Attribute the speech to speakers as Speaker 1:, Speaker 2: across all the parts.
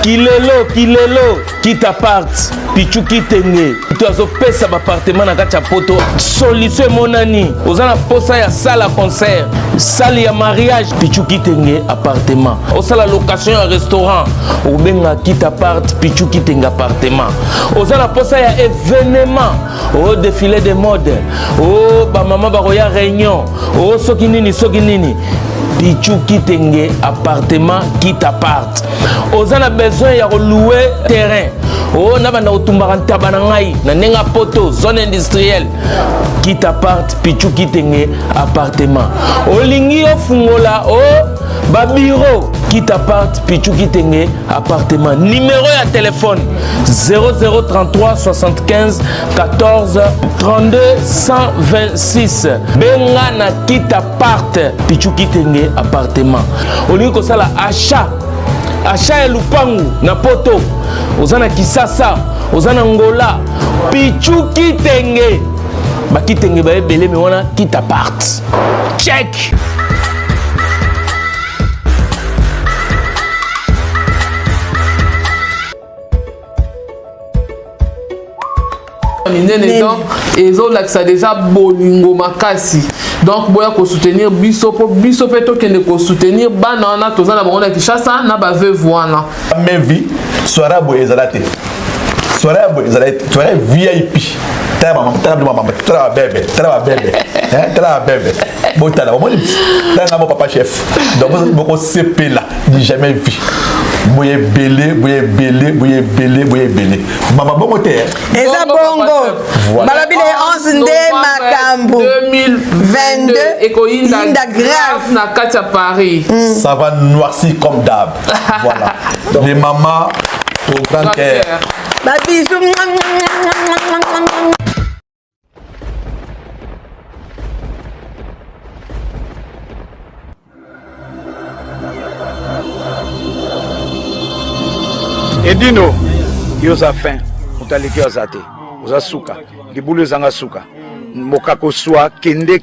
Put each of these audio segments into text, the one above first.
Speaker 1: Kilelo, kita part, pichu kitenge. Tu as opé appartement na kati ya poto. Solution monani. Ozana posa ya salle à concert, salle ya mariage, pichu kitenge appartement. Osala location ya restaurant, obenga kita part, pichu kitenge appartement. Ozana posa ya événement, au défilé de mode, oh ba mama ba roya réunion, oh soki nini. Pichu kitenge appartement kita part. Ozana besoin ya louer terrain. Oh na banda otumbaka ntaba na ngai na nenga poto zone industrielle kita part pichu kitenge appartement. Olingi ofungola ba bureau kita part pichu kitenge appartement. Numéro ya téléphone 0033 75 14 32 126. Benga na kita part pichu kitenge appartement. Olingi kosala achat ya lupangu na poto, ozana Kisasa, ozana Ngola, pichu kitenge. Ba kitenge ba ebele me wana kita part. Check.
Speaker 2: Et ça déjà bolingo makasi. Donc boya ko soutenir biso peto kende ko soutenir bana na tozana bango na Kinshasa na ba veuve wana.
Speaker 3: Même vie soirée bo ezalate. Soirée bo ezalate, soirée VIP. Tala bébé. Botala, bon papa chef. Donc beaucoup CP là, ni jamais vu. Boye belé. Maman bon moteur.
Speaker 4: Eza bongo. Balabile 11 nde makambo 2022
Speaker 2: Inda grave na Katia Paris.
Speaker 3: Ça va noircir comme d'hab. Voilà. Les mamans au grand cœur.
Speaker 4: Ba bisous.
Speaker 5: Edino, yoza fin, utaliki ozate, oza suka, libulu zanga suka, mokako swa, kende,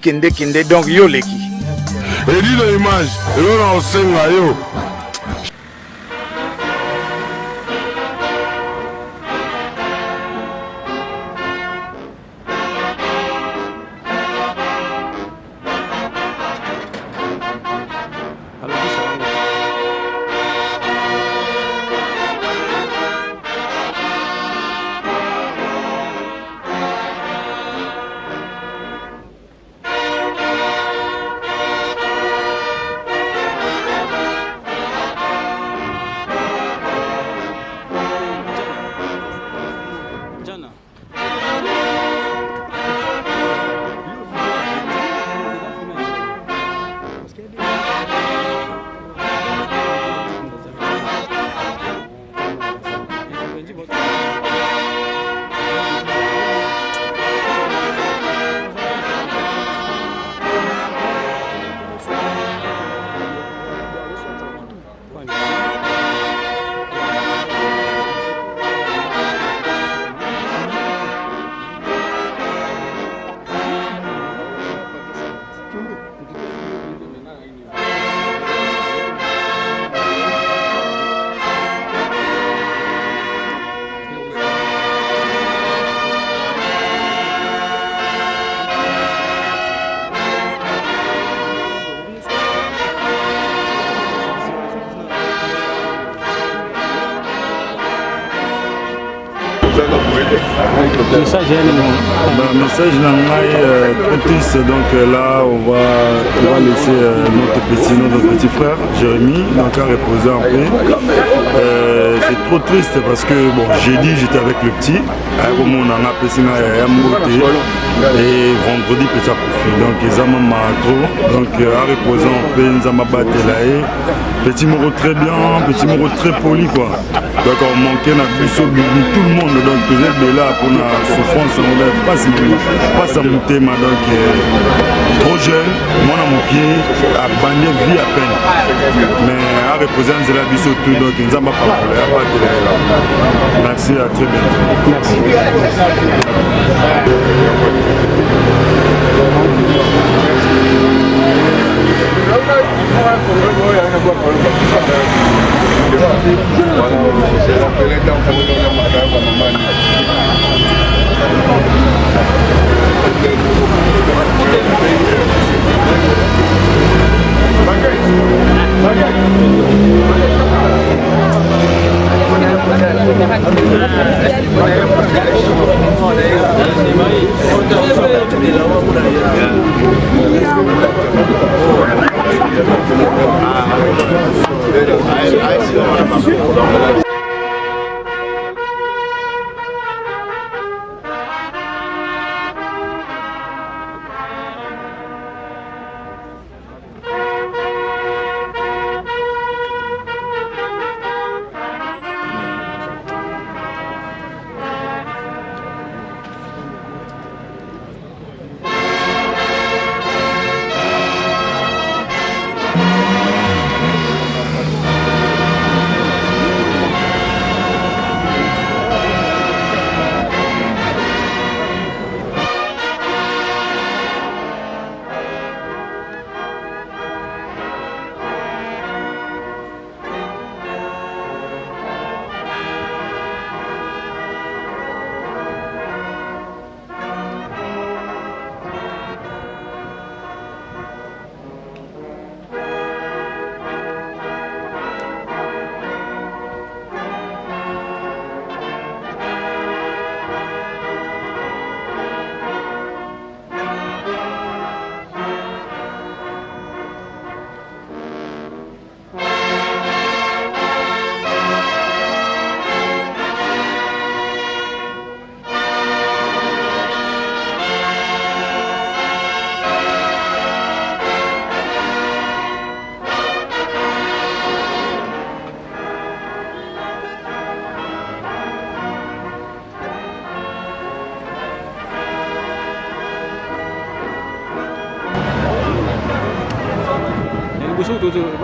Speaker 5: donc yo leki.
Speaker 6: Edino image, yo na osenga yo.
Speaker 7: Message trop triste, donc là on va laisser notre petit frère Jérémy donc à reposer un peu. C'est trop triste parce que bon, jeudi j'étais avec le petit et vendredi petit profil donc ils ont trop donc à reposer un peu ils ont petit moro très bien, petit moro très poli quoi. Donc on manquait na tout le monde donc vous êtes là pour la souffrance on n'a pas ça monter donc trop jeune moi dans mon pied à bander vie à peine mais à reposer en zéla biso tout donc ils ont pas merci à très bientôt. Merci.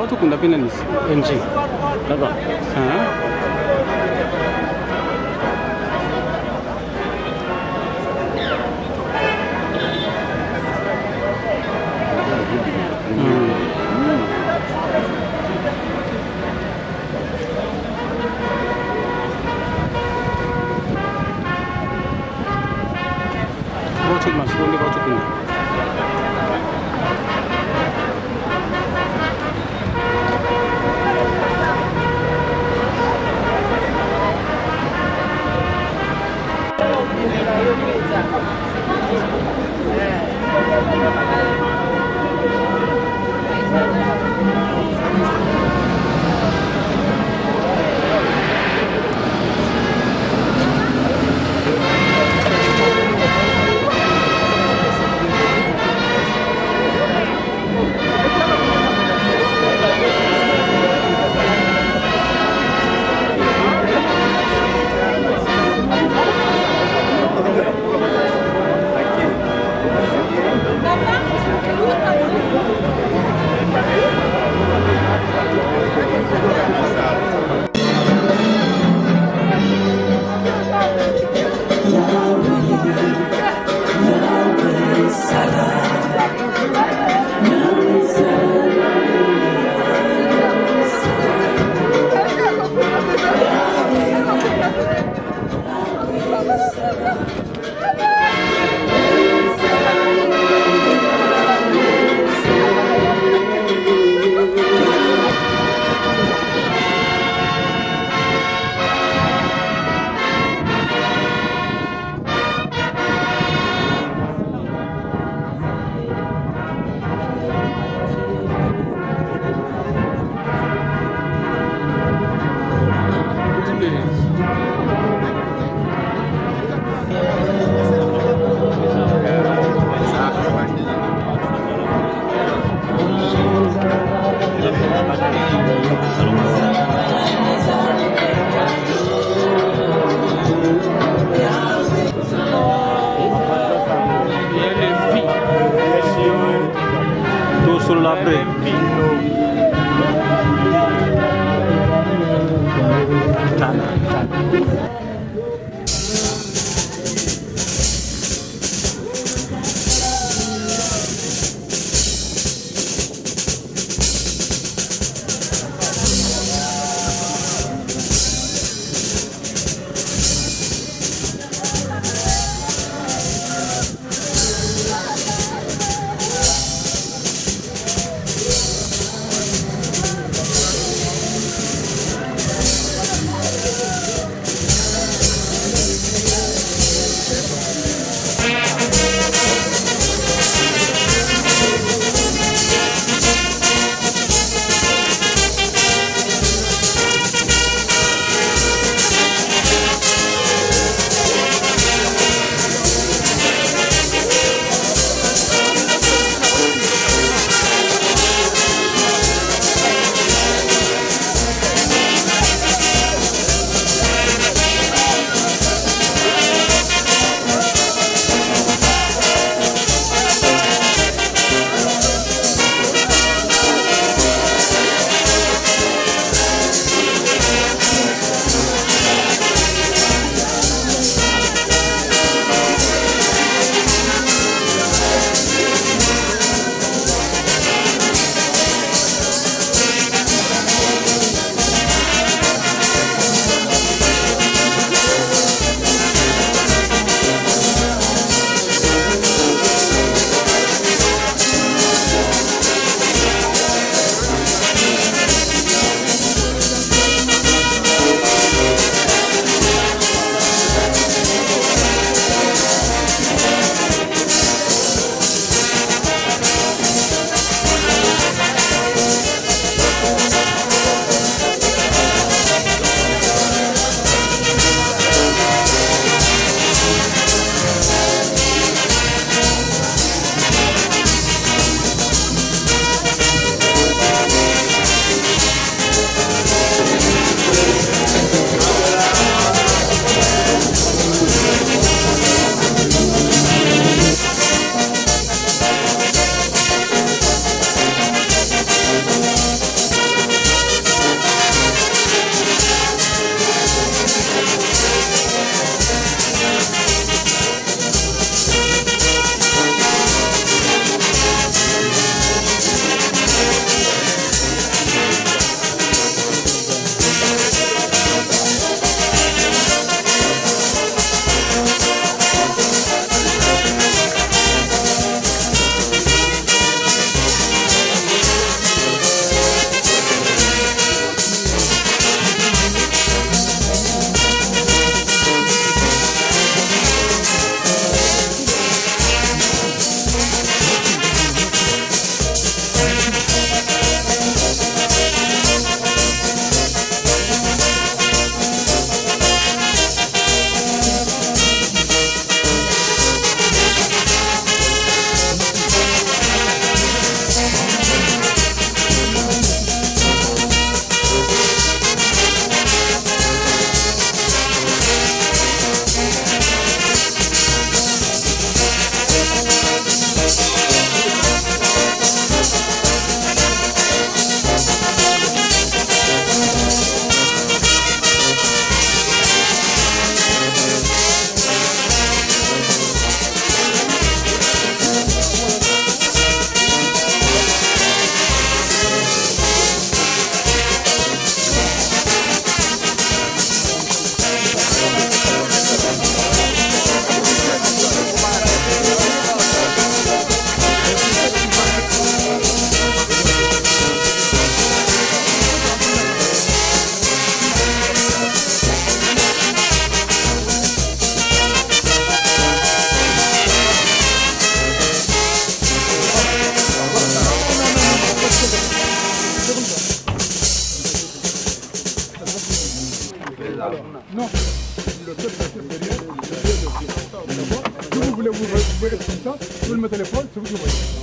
Speaker 8: Watu kunapenda ni NG. D'accord. Watu mashuhuri watu kuna.
Speaker 9: Non. Le peuple est derrière, si vous voulez vous être comme ça, vous le mettez téléphone, c'est vous qui voyez.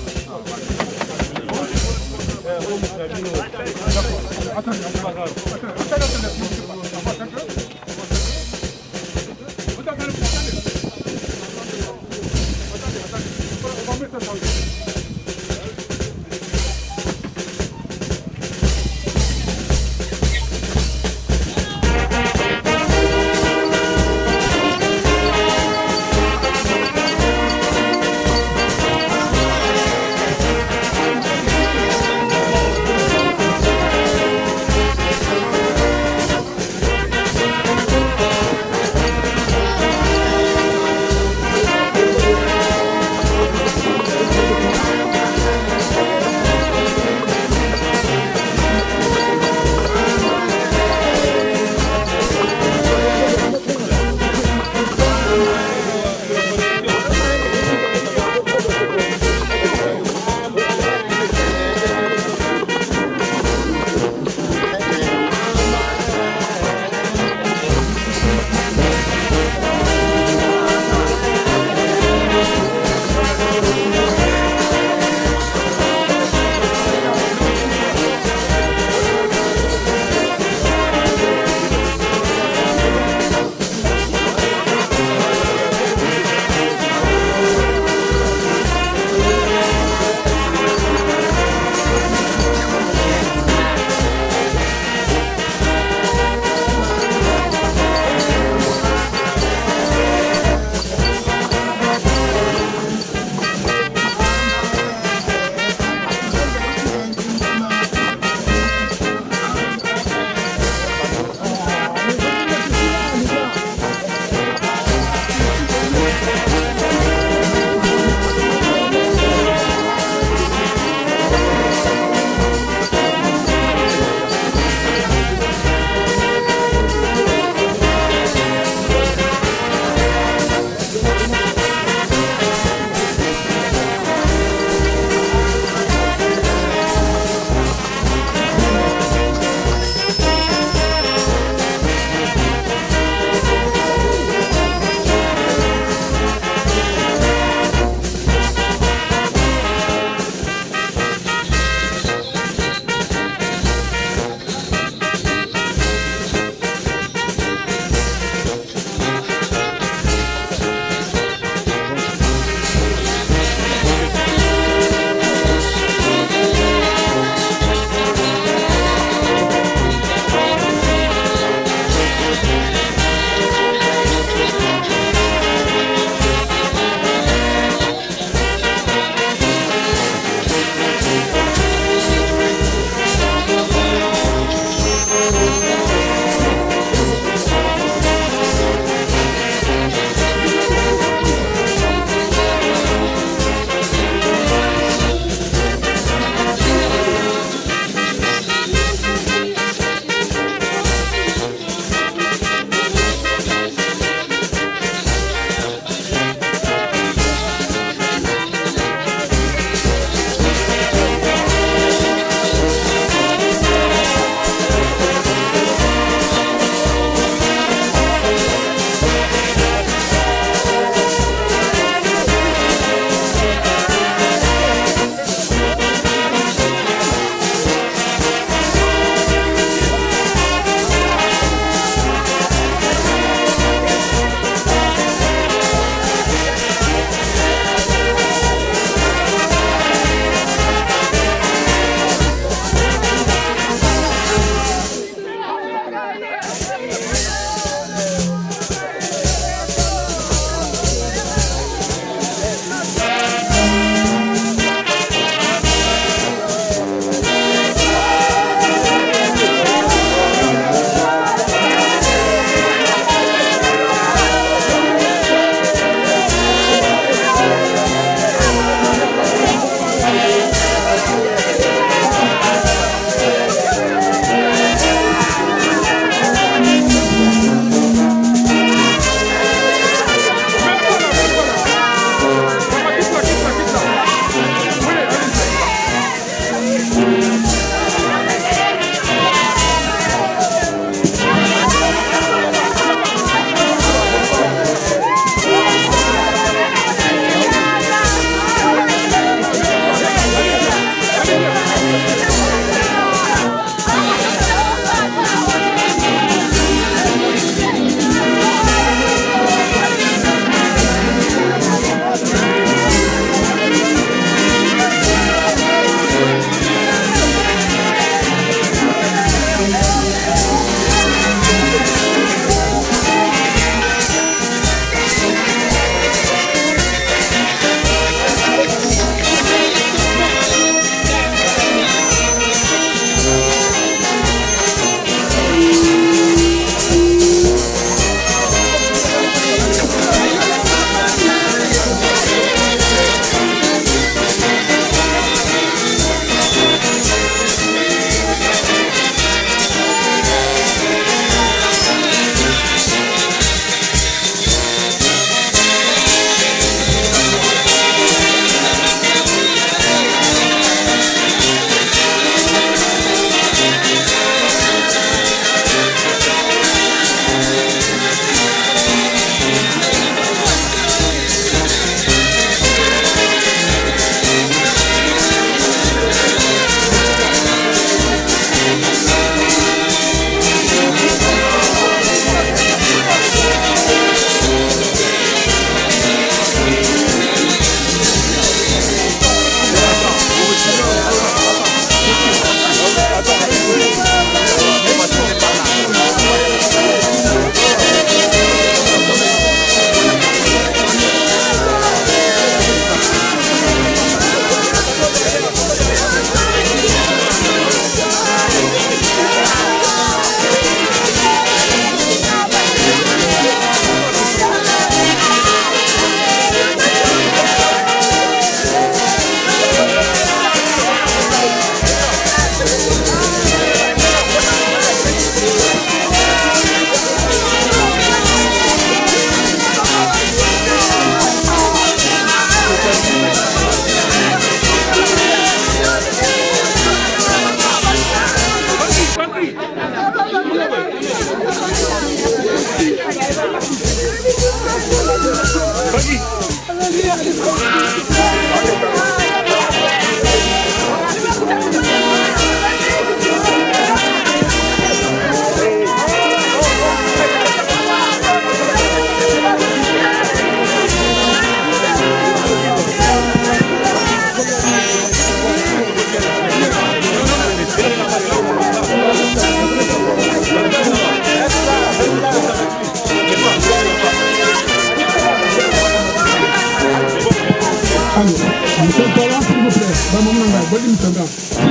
Speaker 9: Monsieur le parent, s'il vous plaît, s'il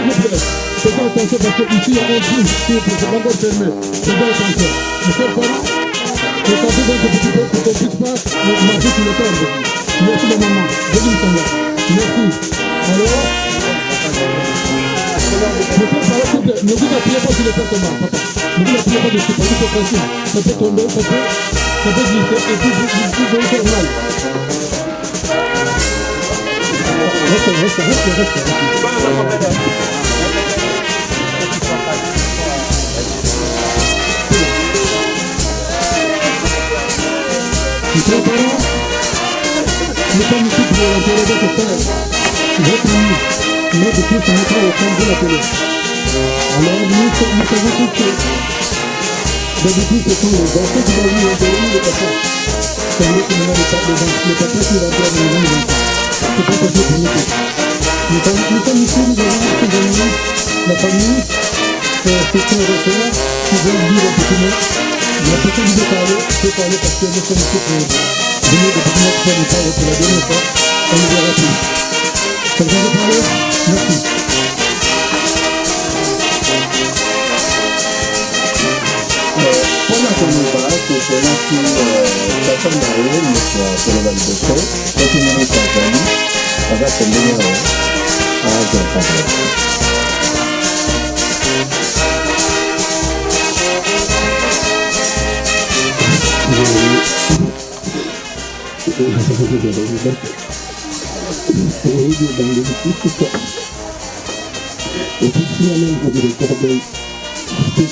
Speaker 9: vous plaît, faites attention parce que ici, on prie, s'il vous plaît, c'est pas encore fermé. Faites attention. Monsieur le parent, regardez donc un petit peu pour qu'on puisse pas marcher sur le temps. Merci la maman. Merci. Alors, monsieur le parent, s'il vous plaît, ne vous appuyez pas sur le traitement, papa. Ne vous appuyez pas dessus, parce que c'est facile. Ça peut tomber, ça peut glisser, et puis vous allez faire mal. Reste. Monsieur le parent, nous sommes ici pour interroger votre frère, votre ami, notre fils à notre femme de la télé. Alors nous savons tous que d'habitude ce sont les enfants qui vont venir interroger le papa. C'est lui qui nous a le papa qui va faire le nom. C'est pas possible pour nous. Nous sommes ici, nous avons accompagné la famille, c'est un repère qui veut dire un petit mot. La personne qui veut parler parce que nous sommes ici pour venir de notre famille parler pour la dernière fois. On nous verra plus. Quelqu'un veut parler? Merci.
Speaker 10: Pona konoba tozelaki tata na ye moto akoloba liboso soki monisi azali aza pembeni na ye azwa parole.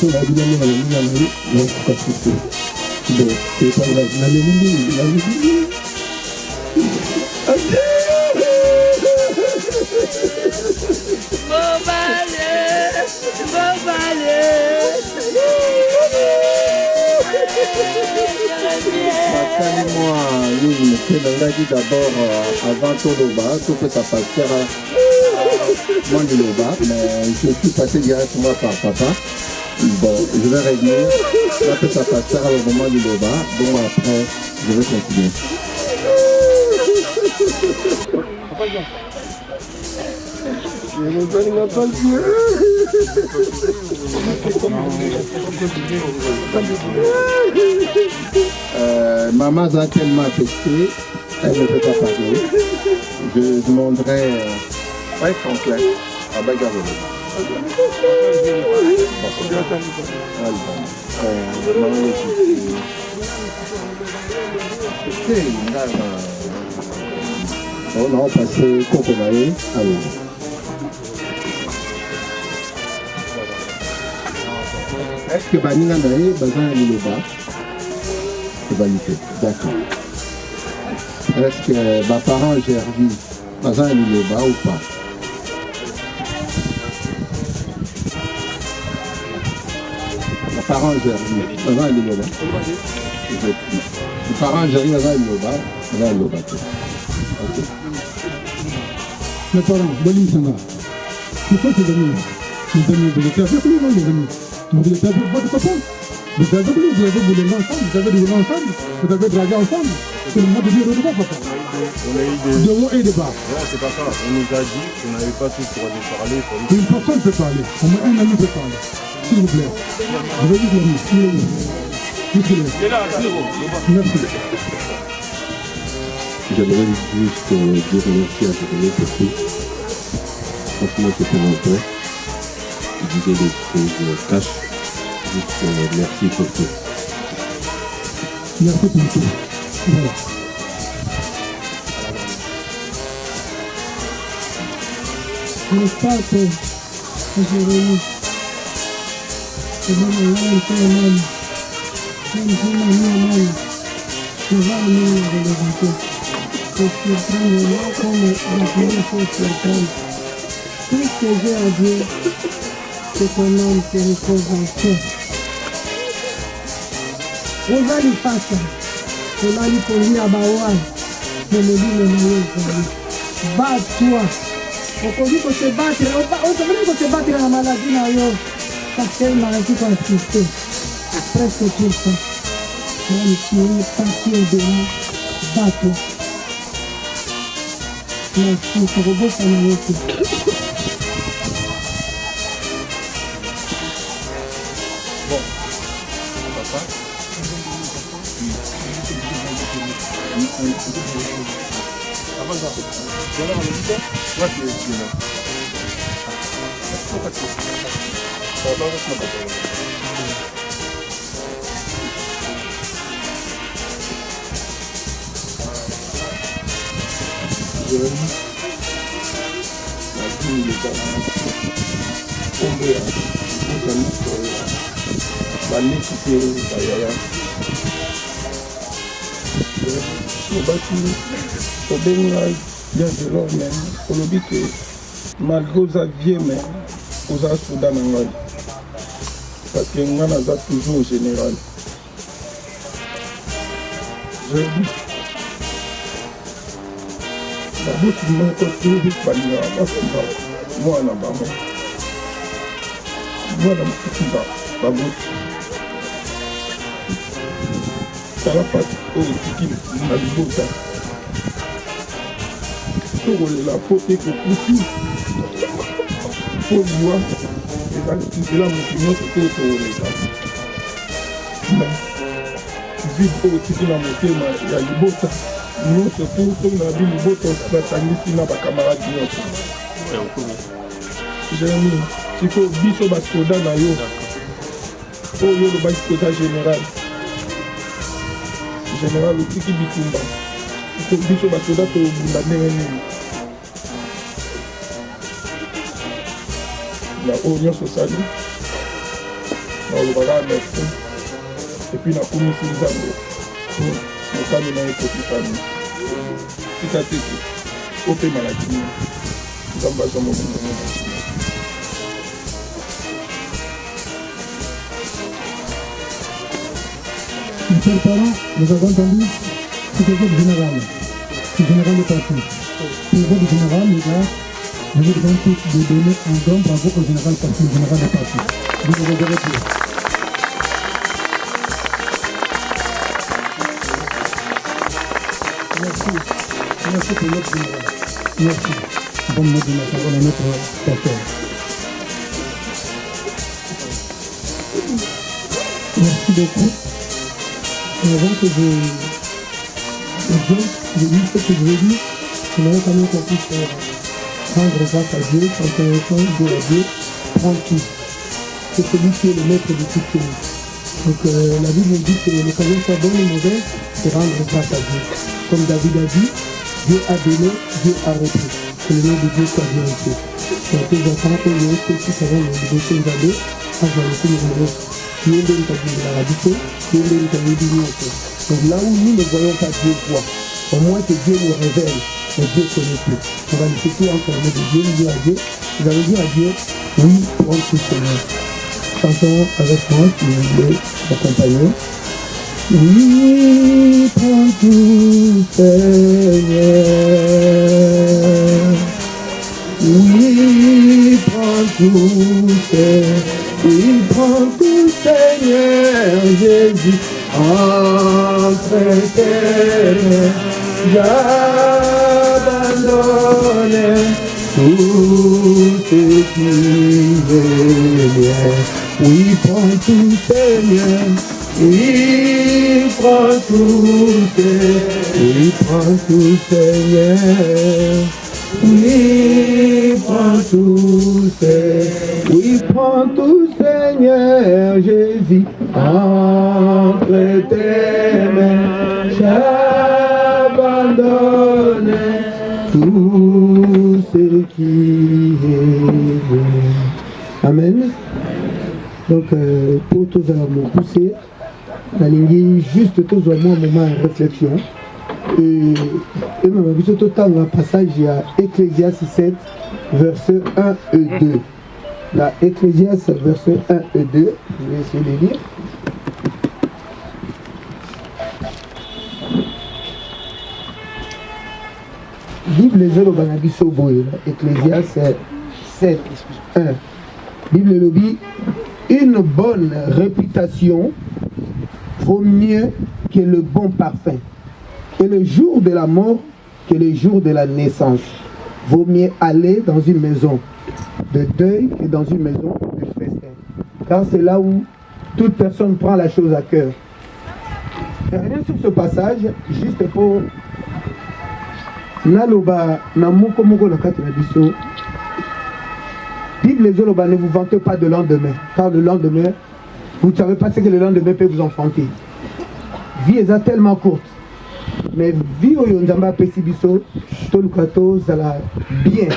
Speaker 10: C'est la vie de la vie, non, c'est pas possible. Bon, c'est pas la vie. Moi, oui, d'abord, avant Toloba, tout peut ça passer à Mandiloba, mais je suis passé directement par papa. Bon, je vais revenir. Là, que ça passera au moment du Loba. Bon, après, je vais continuer. Maman a tellement affecté, elle ne peut pas parler. Je demanderai Franklin à Bagarre. On a passé Kokonae à l'eau. Est-ce que Banina Nae, Bazan Liloba, c'est validé? D'accord. Est-ce que ma parent Gervi, Bazan Liloba ou pas? Parents Gervi, avant le Loba. Les parents Gervi, avant le Loba, avant le Loba.
Speaker 9: Les parents, Bolim Sanga, pourquoi tu es venu? Vous étiez avec lui, non, les amis? Vous étiez avec votre papa? Vous étiez avec lui, vous avez voulu ensemble, vous avez roulé ensemble, vous avez dragué ensemble. C'est le moment de dire au revoir, papa.
Speaker 7: On a eu des...
Speaker 9: De haut et de bas.
Speaker 7: Non, c'est pas ça. On nous a dit qu'on n'avait pas tous le droit de parler.
Speaker 9: Une personne peut parler, au moins un ami peut parler. S'il vous plaît. Je vais dire l'ami. Il est là, merci.
Speaker 10: J'aimerais juste dire merci à Jérémy pour tout. Franchement, c'était mon père. Il disait des choses cash. Juste merci pour tout.
Speaker 9: Merci pour tout. Voilà. J'espère que Jérémy te surprendre moi comme la première fois surprendre. Tout ce que j'ai à dire, c'est ton âme qui repose en toi. Ozali pasa, Ozali pongi à Bawa, Mémélie Mémélie, bats-toi. On dit que se battre, on te dit que se battre dans la maladie na yo, parce qu'elle maladie qu'on a assisté. Presque tout ça. Même si on est parti au-delà, bats-toi. Merci, c'est robot ça m'a été.
Speaker 11: malgré aux aviers, mais aux Soudan, parce que nous avons toujours au général. Je dis, la bouche de mon côté, moi, la bas moi, la bouche. Ça va pas au tiki, la bouche. La faute est que pour voir, et là, mon opinion, c'était pour les gens. Mais, vu que tu la montée, il y a du beau temps. Nous, c'est pour que nous avons du beau temps, la tanguiste, n'a pas camarade. J'ai mis, il faut biso basoda na yo. Oh, yo, le basoda général. Général, le tiki bitumba. Il faut biso basoda pour vous. La union sociale, le bagage merci, et puis la commission des amis, le famille dans les petites familles. C'est à dire au pays maladie, nous avons besoin de mon
Speaker 9: Monsieur le parent, nous avons entendu ce que votre général. Le général est parti. Pour votre général, les gars, je vous demande tous de donner un grand bravo au général parce que le général est parti. Vous ne reverrez plus. Merci. Merci pour notre général. Merci. Bonne mot de la parole à notre pasteur. Merci beaucoup. Et avant que je dise ce que je veux dire, je voudrais quand même qu'on puisse rendre grâce à Dieu, reconnaissant Dieu à Dieu, prendre tout. C'est celui qui est le maître de toutes choses. Donc la Bible nous dit que l'occasion soit bonne ou mauvaise, c'est rendre grâce à Dieu. Comme David a dit, Dieu a donné, Dieu a repris. Que le nom de Dieu soit glorifié. Donc les enfants, pour nous, ceux qui seront dans les deux années, à Jean-Luc Numéro, qui est de la radicale, qui est de la. Donc là où nous ne voyons pas Dieu voit, au moins que Dieu nous révèle. Et Dieu connaît tout. On va nous citer entre les mots de Dieu, nous dire à Dieu. Vous allez dire à Dieu, oui, prends tout Seigneur. Chantons avec moi, si vous voulez m'accompagner. Oui, prends tout Seigneur. Oui, prends tout Seigneur. Oui, prends tout Seigneur Jésus. Entre terre, j'abandonne tout ce qui est mien. Oui, prends tout Seigneur. Oui, prends tout Seigneur. Oui, prends tout Seigneur. Oui, prends tout Seigneur. Oui, prends tout Seigneur Jésus. Entre tes mains, j'abandonne tout ce qui est bon. Amen. Donc, pour tous me pousser, la ligne juste tous au moins un moment de réflexion. Et même avec ce total passage, il y a Ecclésiaste 7, versets 1 et 2. La Ecclésiaste, versets 1 et 2, je vais essayer de lire. Bible les Banabiso Boy, Ecclésiaste 7, 1. Bible Lobby, une bonne réputation vaut mieux que le bon parfum. Et le jour de la mort que le jour de la naissance. Vaut mieux aller dans une maison de deuil que dans une maison de festin. Car c'est là où toute personne prend la chose à cœur. Et rien sur ce passage, juste pour Naloba Namoko Moko Nakati Nabiso. Bible les Oloba, ne vous vantez pas de lendemain. Car le lendemain, vous ne savez pas ce que le lendemain peut vous enfanter. Vie est tellement courte. Mais vie au Yonzamba Pesibiso, Tolukato, Zala bien.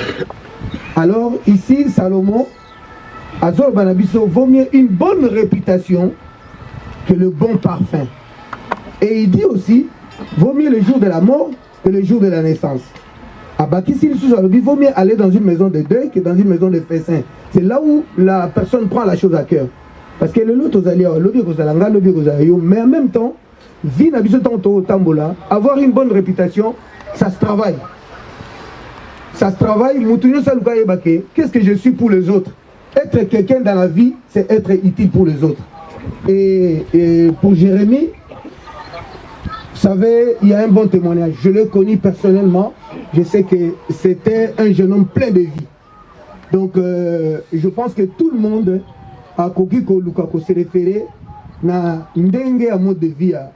Speaker 9: Alors ici, Salomon, Azor Banabiso, vaut mieux une bonne réputation que le bon parfum. Et il dit aussi, vaut mieux le jour de la mort que le jour de la naissance. À Bakissi, il vaut mieux aller dans une maison de deuil que dans une maison de festin. C'est là où la personne prend la chose à cœur. Parce que le lot aux alliés, mais en même temps, avoir une bonne réputation, ça se travaille. Ça se travaille. Qu'est-ce que je suis pour les autres? Être quelqu'un dans la vie, c'est être utile pour les autres. Et pour Jérémie, vous savez, il y a un bon témoignage. Je l'ai connu personnellement. Je sais que c'était un jeune homme plein de vie. Donc, je pense que tout le monde a se référer à un mode de vie à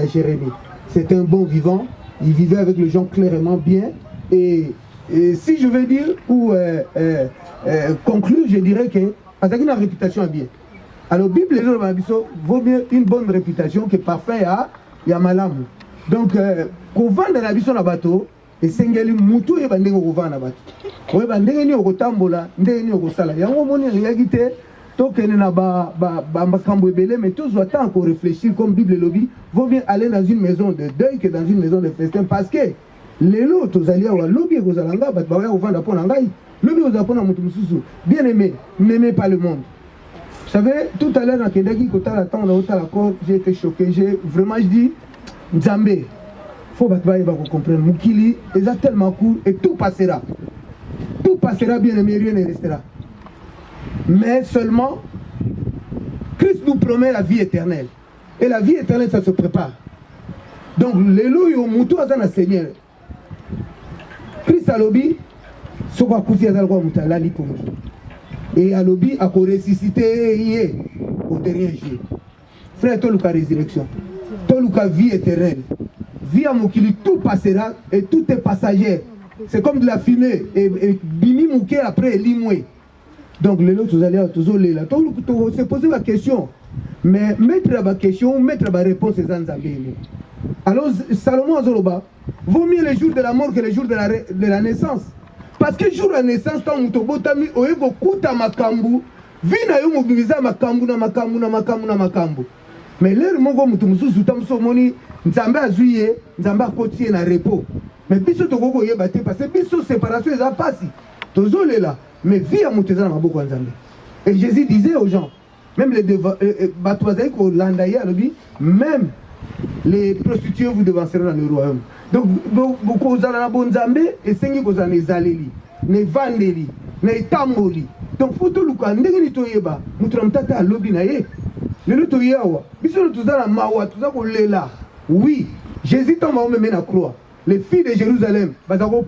Speaker 9: Jérémie. C'était un bon vivant. Il vivait avec les gens clairement bien. Et si je veux dire ou conclure, je dirais que parce qu'il a une réputation bien. Alors, Bible vaut mieux une bonne réputation que parfum à malam. Donc, qu'on vend dans la biso na bateau, et sengeli mutu et bandeng au vend na bateau. Oui, bandeng ni au tambola, ndeng ni au sala. Yango moni réalité, token na ba makambo ebele, mais tous doivent encore réfléchir comme Bible lobby. Vaut mieux aller dans une maison de deuil que dans une maison de festin, parce que les lots, tous alliés au lobby aux alanga, bat ba au vend na ponangai, lobby aux apona mutu mususu. Bien aimé, n'aimez pas le monde. Vous savez, tout à l'heure, dans Kendaki, quand on attend, on a l'accord, j'ai été choqué. Vraiment, je dis, Nzambe, il faut que comprendre. Moukili, ils ont tellement court et tout passera. Tout passera, bien aimé, rien ne restera. Mais seulement, Christ nous promet la vie éternelle. Et la vie éternelle, ça se prépare. Donc, les loups, ils ont moutou à la Seigneur. Christ a lobby, ce qu'on a cousu à la moutala, et à lobby a ressuscité hier au dernier jour. Frère, Toluka résurrection, Toluka vie éternelle, vie à Moukili, tout passera et tout est passager. C'est comme de la fumée et bimi mouké après limoué. Donc les autres allez toujours là. On se poser la question, mais mettre la question, mettre la réponse c'est Zanzabé. Alors Salomon Azoroba, vaut mieux le jour de la mort que le jour de la naissance. Parce que le jour de la naissance, quand on tobotami, on est beaucoup à makambu, vina yo mobiliser makambu na makambu na makambu na makambu. Mais l'air mongo mutumusu sutamso moni, nzambe azuye, nzambe akotie na repos. Mais biso tokoko yebate parce que biso séparation eza pasi. Tozole là, mais vie à muteza na maboko nzambe. Et Jésus disait aux gens, même les batouazai ko landaye alobi, même les prostituées vous devanceront dans le royaume. Donc, beaucoup de bonzambe et sengi kozana ne zaleli, ne vandeli, ne tamoli. Donc, faut tout le cas, ndenge to yeba, mutramtata lobi na ye. Le luto yawa, biso tuzana mawa, tuzako lela. Oui, Jésus tombe au même na croix. Les filles de Jérusalem, bazako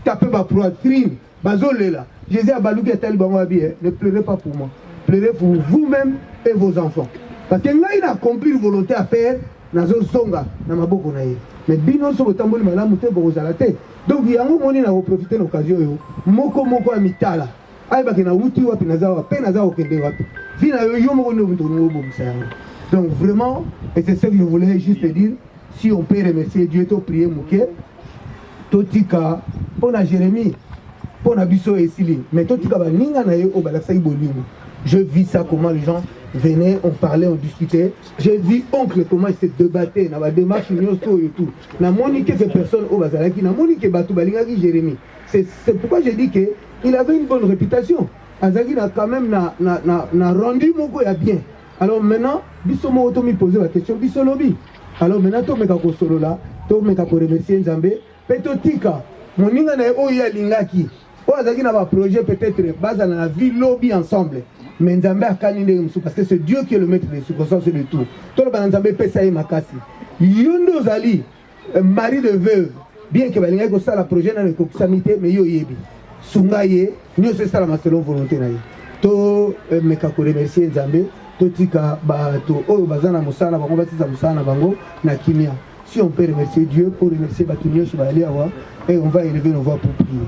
Speaker 9: taper ba poitrine, bazo lela. Jésus a baluki a tel bango abi, ne pleurez pas pour moi. Pleurez pour vous-même et vos enfants. Parce que là il a accompli une volonté à faire. Nazo songa na maboko na ye. Mais bino so botamboli malamu te bozala te. Donc yango moni na profiter l'occasion yo. Moko a mitala. Ay ba na wuti wapi nazawa pe nazawa kende wapi. Vina yo moko no mtono bo msango. Donc vraiment, et c'est ce que je voulais juste dire, si on peut remercier Dieu to prier moké. Totika pona Jérémie, pona biso esili. Mais totika ba ninga na ye o balaksa ibolimo. Je vis ça comment les gens venait, on parlait, on discutait. J'ai dit, oncle, comment il s'est débattu dans la démarche, et tout. Na monique que personne au Bazalaki, na monique Batou Balingaki Jérémy. C'est pourquoi j'ai dit qu'il avait une bonne réputation. Azaki a quand même rendu mon goût bien. Alors maintenant, Bissomo Oto me posait la question, Bissolobi. Alors maintenant, tu me solo là, tu me remercier Nzambe. Petotika, mon ninga na oya lingaki. O Azaki n'a pas projet peut-être base dans la vie lobby ensemble. Mais Nzambe a kanine parce que c'est Dieu qui est le maître des circonstances de tout. Tout le monde Nzambe pesa et makasi. Yondo Zali, mari de veuve, bien que balinga ko sala projet na le koksamité mais yo yebi. Sungaye, nous c'est ça la selon volonté na ye. To me ka ko remercier Nzambe, to tika ba to o bazana musala bango batisa musala bango na kimia. Si on peut remercier Dieu pour remercier Batunio Chevalier et on va élever nos voix pour prier.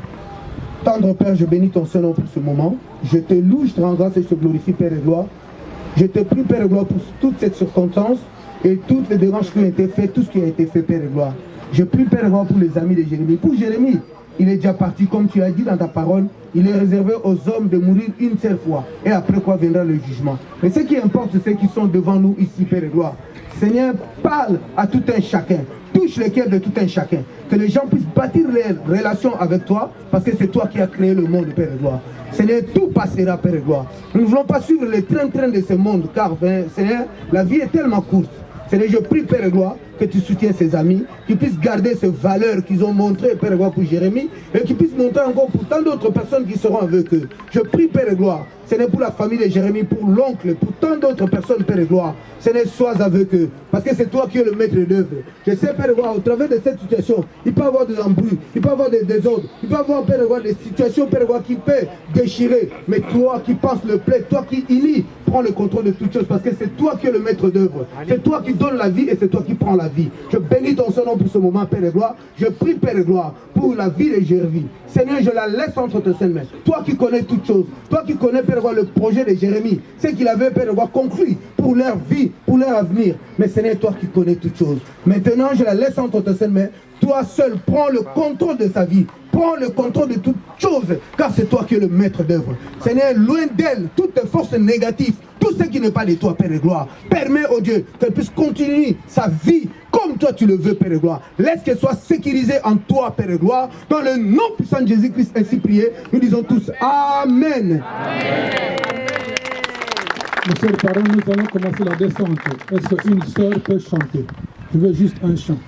Speaker 9: Tendre Père, je bénis ton Saint-Nom pour ce moment. Je te loue, je te rends grâce et je te glorifie, Père et gloire. Je te prie, Père et gloire, pour toute cette circonstance et toutes les démarches qui ont été faites, tout ce qui a été fait, Père et gloire. Je prie, Père et gloire, pour les amis de Jérémie. Pour Jérémie, il est déjà parti, comme tu as dit dans ta parole. Il est réservé aux hommes de mourir une seule fois. Et après quoi viendra le jugement. Mais ce qui importe, c'est ceux qui sont devant nous ici, Père et gloire. Seigneur, parle à tout un chacun. Touche les cœurs de tout un chacun. Que les gens puissent bâtir les relations avec toi, parce que c'est toi qui as créé le monde, Père et gloire. Seigneur, tout passera, Père et gloire. Nous ne voulons pas suivre les train-train de ce monde, car, Seigneur, la vie est tellement courte. Seigneur, je prie, Père et gloire, que tu soutiennes ses amis, qu'ils puissent garder ces valeurs qu'ils ont montrées, Père et gloire, pour Jérémie, et qu'ils puissent montrer encore pour tant d'autres personnes qui seront avec eux. Je prie, Père et gloire, Seigneur, pour la famille de Jérémie, pour l'oncle, pour tant d'autres personnes, Père et gloire. Seigneur, sois avec eux, parce que c'est toi qui es le maître d'œuvre. Je sais, Père et gloire, au travers de cette situation, il peut y avoir des embrouilles, il peut y avoir des désordres, il peut y avoir, Père et gloire, des situations, Père et gloire, qui peuvent déchirer. Mais toi qui penses le plaid, toi qui unis, prends le contrôle de toutes choses, parce que c'est toi qui es le maître d'œuvre. C'est toi qui donnes la vie et c'est toi qui prends la vie. Je bénis ton Saint-Nom pour ce moment, Père et gloire. Je prie, Père et gloire, pour la vie de Jérémie. Seigneur, je la laisse entre tes saintes mains. Toi qui connais toutes choses, toi qui connais, Père et gloire, le projet de Jérémie, ce qu'il avait, Père et gloire, conclu pour leur vie, pour leur avenir. Mais Seigneur, toi qui connais toutes choses. Maintenant, je la laisse entre tes saintes mains. Toi seul, prends le contrôle de sa vie. Prends le contrôle de toutes choses, car c'est toi qui es le maître d'œuvre. Seigneur, loin d'elle, toutes les forces négatives, tout ce qui n'est pas de toi, Père et gloire, permets, oh Dieu, qu'elle puisse continuer sa vie comme toi tu le veux, Père et gloire. Laisse qu'elle soit sécurisée en toi, Père et gloire. Dans le nom puissant de Jésus-Christ, ainsi prié, nous disons tous Amen. Mes chers parents, nous allons commencer la descente. Est-ce qu'une sœur peut chanter? Je veux juste un chant.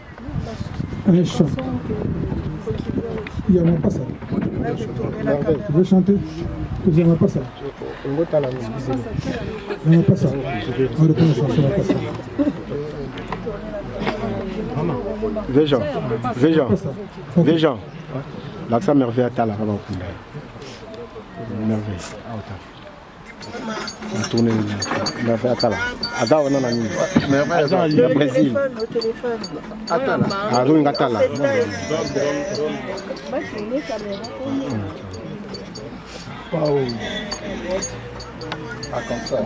Speaker 9: Un chant. Il n'y a pas ça. Tu veux chanter? Il n'y a pas ça. Il n'y a pas ça. On reprend la chanson, il n'y a pas ça.
Speaker 12: Veja. L'accent merveille à Tala. Merveille. On tourne merveille à Tala. Ada on a nani. Merveille au Brésil. Atala. Arun Atala.
Speaker 9: Wow.
Speaker 12: Ah, comme ça.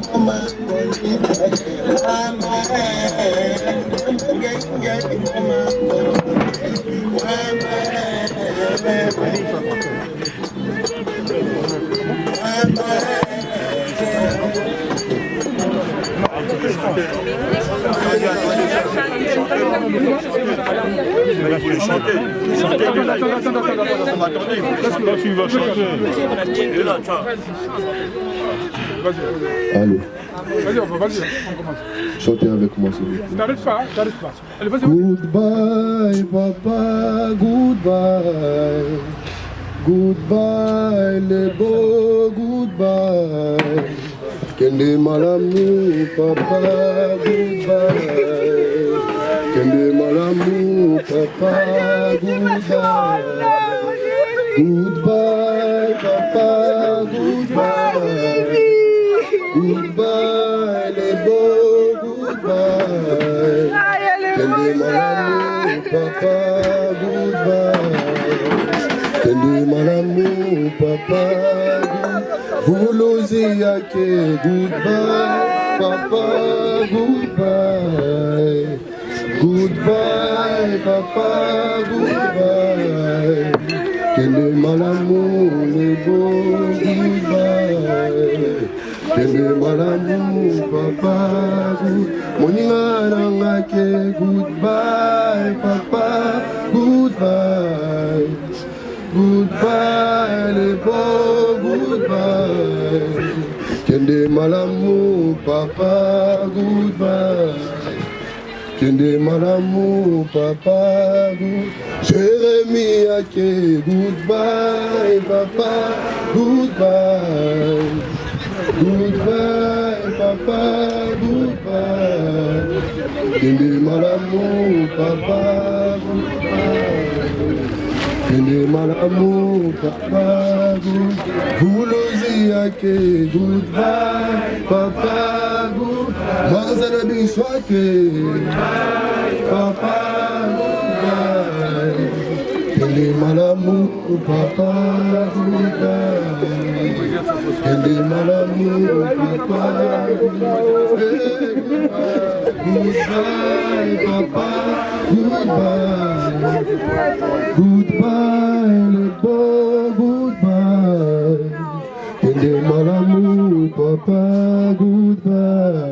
Speaker 10: Allô.
Speaker 11: Vas-y, on commence.
Speaker 10: Chantez avec moi, s'il vous plaît.
Speaker 11: T'arrêtes pas. Allez, vas-y.
Speaker 10: Goodbye, papa, goodbye. Goodbye, les beaux, goodbye. Kende malamu, papa, goodbye. Kende malamu, papa, goodbye. Goodbye, papa, goodbye. Goodbye, les beaux, goodbye. Kende malamu, papa, goodbye. Kende malamu, papa, goodbye. Yake, goodbye, papa, goodbye. Goodbye, papa, goodbye. Kende malamu, les beaux, goodbye. Kende Kende malamu papa moninga nanga ke goodbye papa goodbye goodbye les beaux goodbye Kende malamu papa goodbye Kende malamu papa Jérémie ake goodbye papa goodbye goodbye papa goodbye Kende malamu papa goodbye Kende malamu papa goodbye Voulouzi ake goodbye papa goodbye Mazana biswake papa goodbye Kende malamu papa goodbye Kende malamu papa goodbye papa goodbye Goodbye le beau goodbye Kende malamu papa goodbye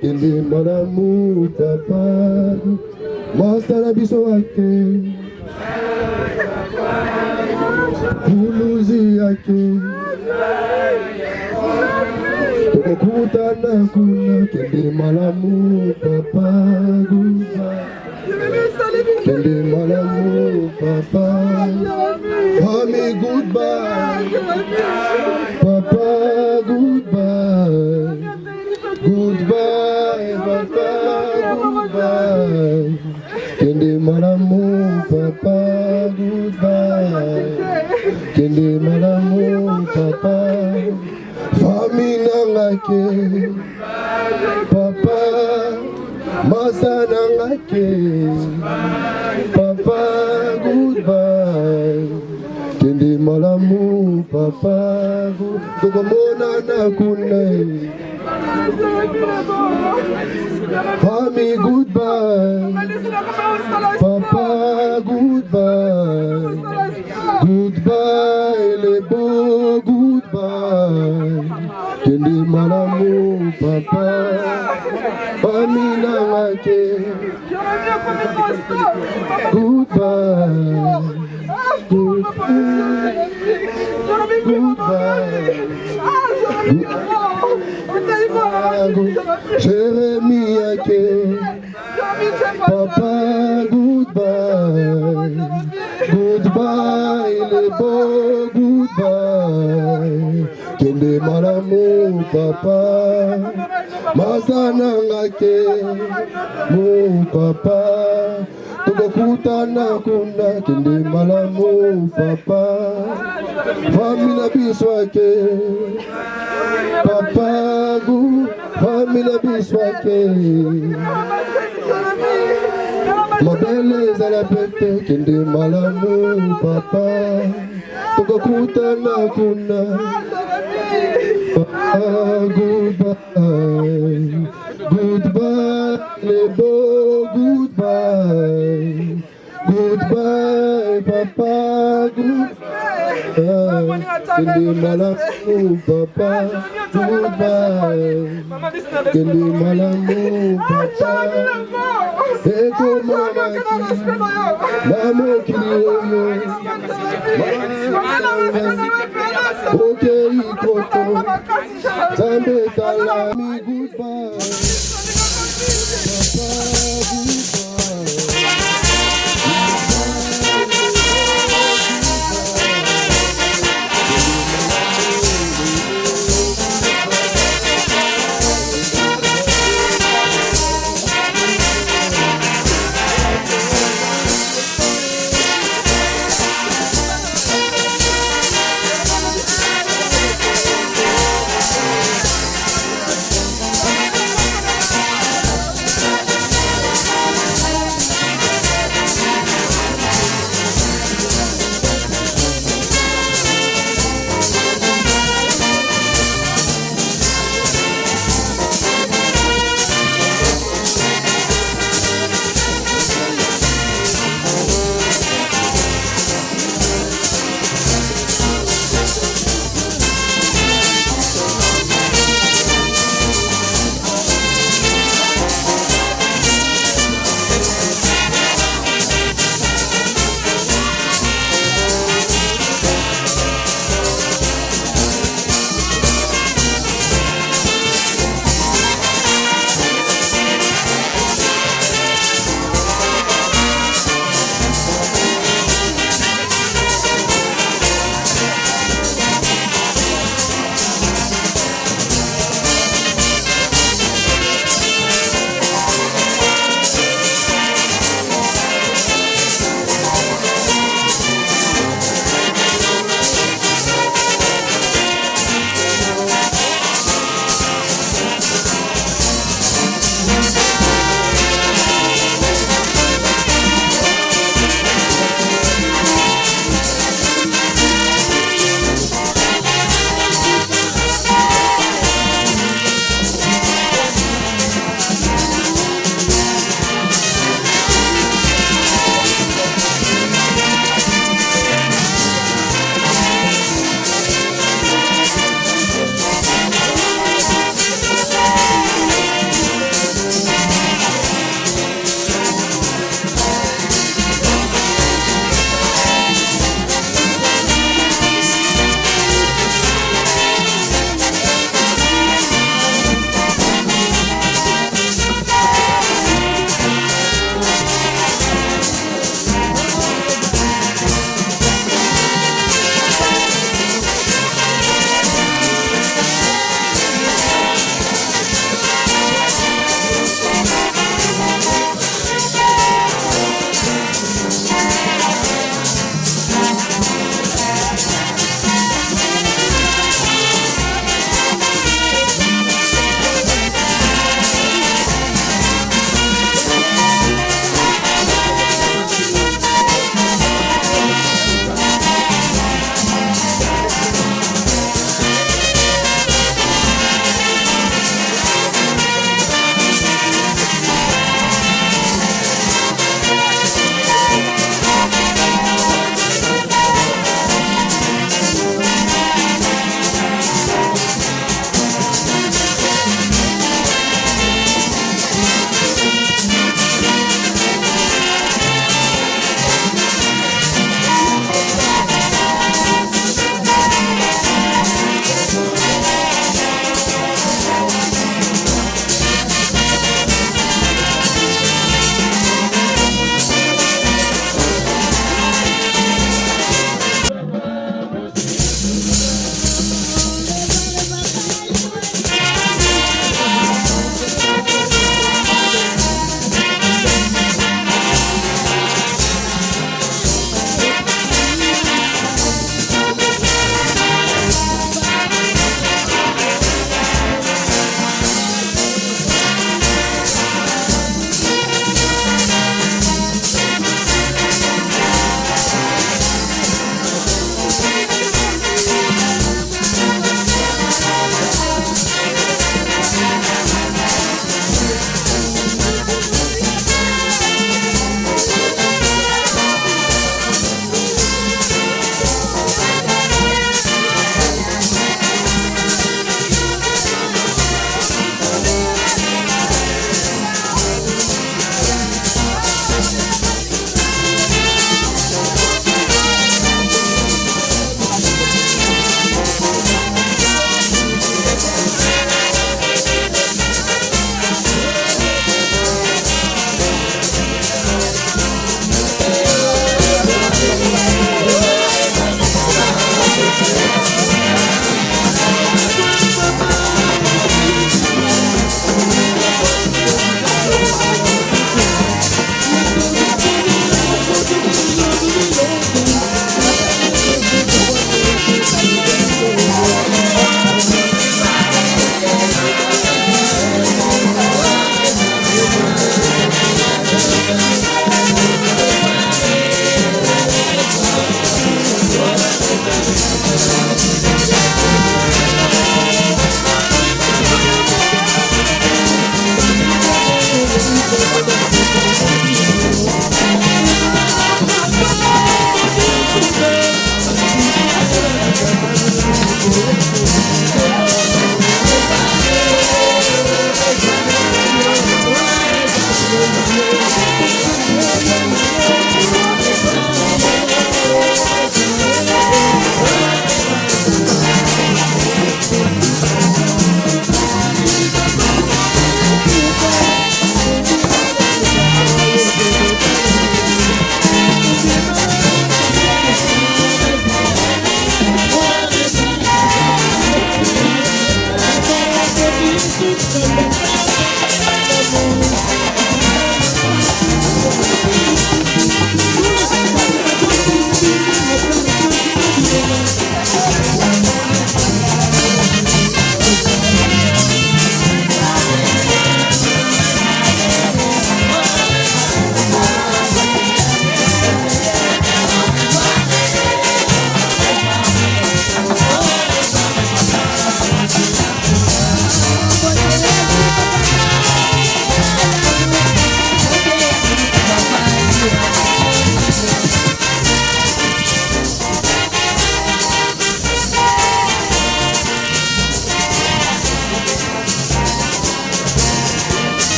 Speaker 10: Kende malamu papa Masala biso ake Puluzi ake Tokokutana kuna Kende malamu papa goodbye Kende malamu papa Mommy goodbye Papa goodbye Goodbye papa goodbye Kende malamu papa goodbye Kende malamu papa Famille nangake papa Masa nangake papa goodbye Kende malamu papa Tokomona na kunai Mami goodbye papa goodbye Goodbye les beaux goodbye Kende malamu papa Mami nangake Goodbye Goodbye Jérémie ake papa goodbye Goodbye les beaux goodbye Kende malamu papa Masana ngake mu papa Tokokutana kuna Kende malamu papa Famila biswake papa famila biswake Mabele zala pete Kende malamu papa Tokokutana kuna papa goodbye Goodbye les beaux goodbye Goodbye papa goodbye Kende malamu papa goodbye Kende malamu papa Eko mamaki Namokili oyo Oke ikoto Zambe kalami goodbye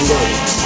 Speaker 8: Ngoi.